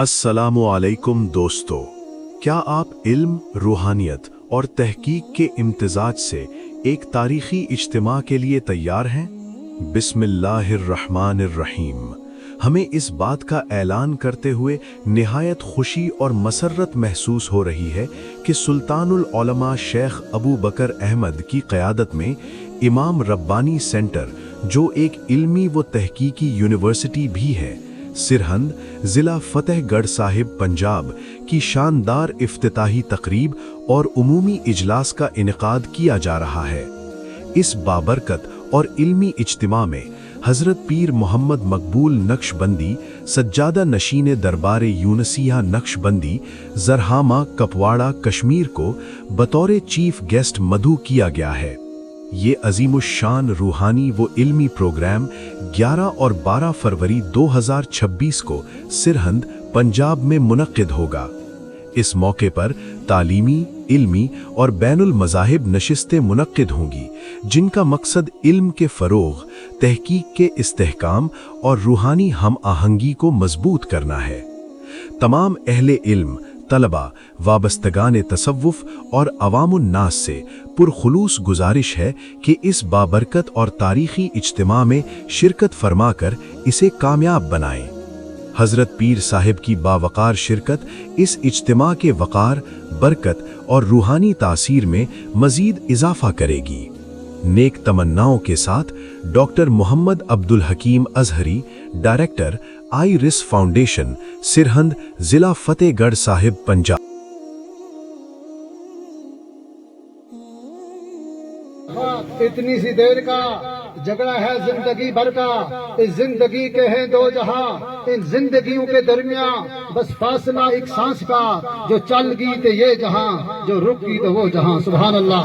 अस्सलामु अलैकुम दोस्तों, क्या आप इल्म, रूहानियत और तहकीक के इम्तिजाज से एक तारीखी इज्तिमा के लिए तैयार हैं? बिस्मिल्लाहिर्रहमानिर्रहीम। हमें इस बात का ऐलान करते हुए निहायत खुशी और मसरत महसूस हो रही है कि सुल्तानुल उलमा शेख अबू बकर अहमद की क़यादत में इमाम रब्बानी सेंटर, जो एक इल्मी व तहकीकी यूनिवर्सिटी भी है, सिरहंद ज़िला फ़तेहगढ़ साहिब पंजाब की शानदार इफ्तिताही तकरीब और उमूमी इजलास का इनेकाद किया जा रहा है। इस बाबरकत और इल्मी इज्तिमा में हज़रत पीर मोहम्मद मकबूल नक्शबंदी, सज्जादा नशीन दरबार यूनसिया नक्शबंदी, ज़रहामा कपवाड़ा कश्मीर को बतौर चीफ गेस्ट मदऊ किया गया है। ये अजीमुश्शान रूहानी व इल्मी प्रोग्राम 11 और 12 फरवरी 2026 को सिरहंद पंजाब में मुनक्किद होगा। इस मौके पर तालीमी, इल्मी और बैनुल मज़ाहिब नशिस्तें मुनक्किद होंगी, जिनका मकसद इल्म के फ़रोग़, तहकीक के इस्तेहकाम और रूहानी हम आहंगी को मजबूत करना है। तमाम अहले इल्म, तलबा, वाबस्तगान तसव्वुफ़ और अवामुन्नास से पुरखुलूस गुजारिश है कि इस बाबरकत और तारीख़ी इज्तिमा में शिरकत फरमाकर इसे कामयाब बनाएं। हज़रत पीर साहिब की बावकार शिरकत इस इज्तिमा के वक़ार, बरकत और रूहानी तासीर में मज़ीद इजाफ़ा करेगी। नेक तमन्नाओं के साथ डॉक्टर मोहम्मद अब्दुल हकीम अज़हरी, डायरेक्टर आईरिस फाउंडेशन, सिरहंद ज़िला फ़तेहगढ़ साहिब पंजाब। इतनी सी देर का झगड़ा है जिंदगी भर का, इस जिंदगी के हैं दो जहां, इन जिंदगियों के दरमियान बस फासला एक सांस का, जो चल गई तो ये जहां, जो रुक गई तो वो जहां। सुभान अल्लाह।